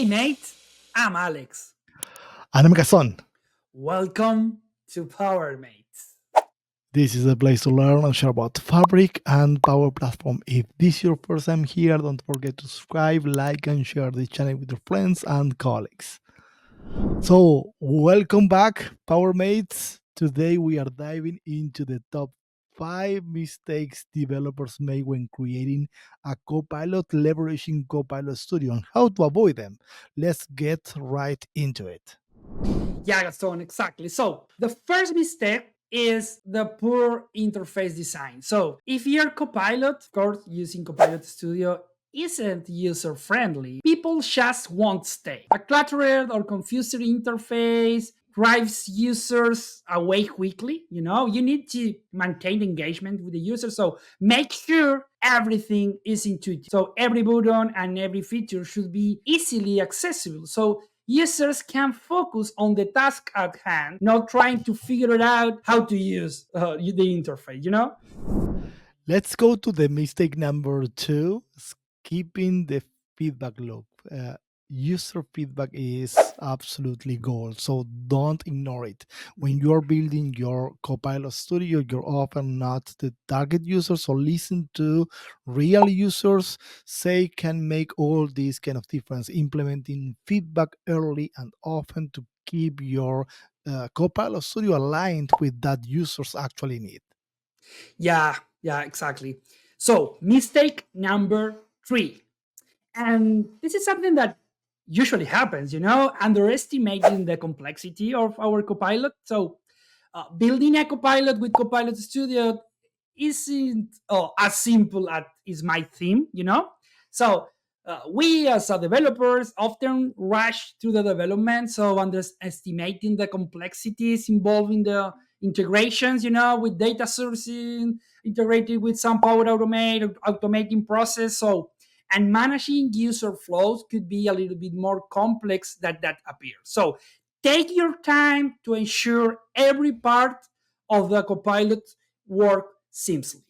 mate. I'm Alex. And I'm Gazon. Welcome to Power Mates. This is a place to learn and share about Fabric and Power Platform. If this is your first time here, don't forget to subscribe, like, and share the channel with your friends and colleagues. So, welcome back, Power Mates. Today we are diving into the top 5 mistakes developers make when creating a Copilot leveraging Copilot Studio and how to avoid them. Let's get right into it. Yeah, Gaston, exactly. So, the first mistake is the poor interface design. So, if your Copilot, of course, using Copilot Studio isn't user friendly, people just won't stay. A cluttered or confusing interface drives users away quickly. You need to maintain engagement with the user. So make sure everything is intuitive. So every button and every feature should be easily accessible. So users can focus on the task at hand, not trying to figure it out how to use the interface. Let's go to the mistake number 2, skipping the feedback loop. User feedback is absolutely gold, so don't ignore it. When you're building your Copilot Studio, you're often not the target user, so listen to real users say can make all this kind of difference. Implementing feedback early and often to keep your Copilot Studio aligned with that users actually need. Yeah, exactly. So, mistake number 3. And this is something that usually happens, underestimating the complexity of our Copilot. So, building a Copilot with Copilot Studio isn't as simple as is my theme. So, we as a developers often rush through the development, so underestimating the complexities involving the integrations, with data sourcing, integrated with some Power Automate, automating process. So, and managing user flows could be a little bit more complex than that appears. So take your time to ensure every part of the Copilot work seamlessly.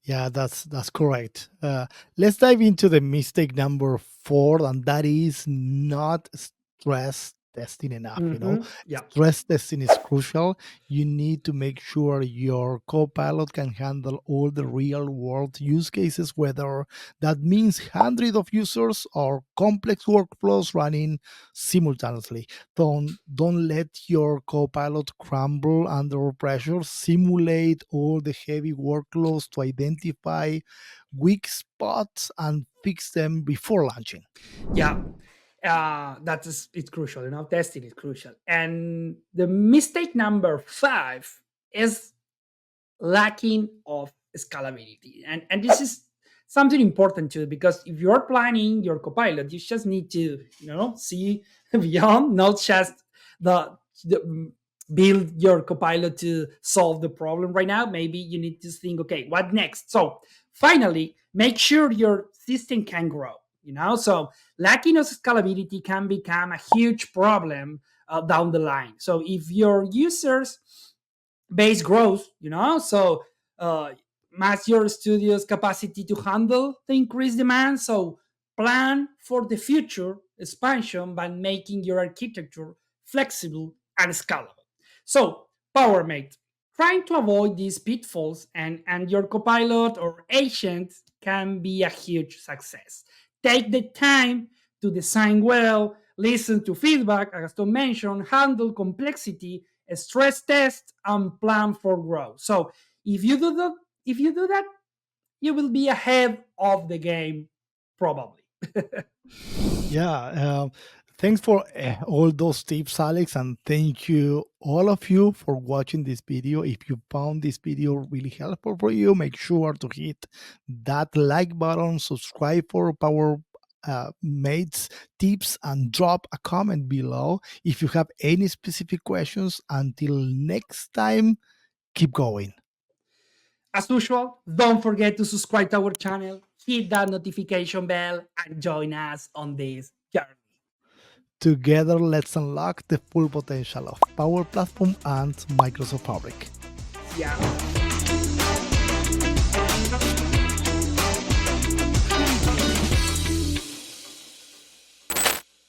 Yeah, that's correct. Let's dive into the mistake number 4, and that is not stress testing enough. Yeah. Stress testing is crucial. You need to make sure your Copilot can handle all the real world use cases, whether that means hundreds of users or complex workflows running simultaneously. Don't let your Copilot crumble under pressure. Simulate all the heavy workloads to identify weak spots and fix them before launching. Yeah. It's crucial. Testing is crucial. And the mistake number 5 is lacking of scalability. And this is something important too, because if you're planning your Copilot, you just need to, see beyond, not just the build your Copilot to solve the problem right now. Maybe you need to think, okay, what next? So finally, make sure your system can grow. So lacking of scalability can become a huge problem down the line. So if your users base growth, so match your studio's capacity to handle the increased demand. So plan for the future expansion by making your architecture flexible and scalable. So PowerMate, trying to avoid these pitfalls, and your copilot or agent can be a huge success. Take the time to design well, listen to feedback, as to mention, handle complexity, stress test, and plan for growth. So if you do that, you will be ahead of the game, probably. Yeah, thanks for all those tips, Alex, and thank you all of you for watching this video. If you found this video really helpful for you, make sure to hit that like button, subscribe for Power Mates tips, and drop a comment below if you have any specific questions. Until next time, keep going. As usual, don't forget to subscribe to our channel, hit that notification bell, and join us on this journey. Together, let's unlock the full potential of Power Platform and Microsoft Fabric. Yeah.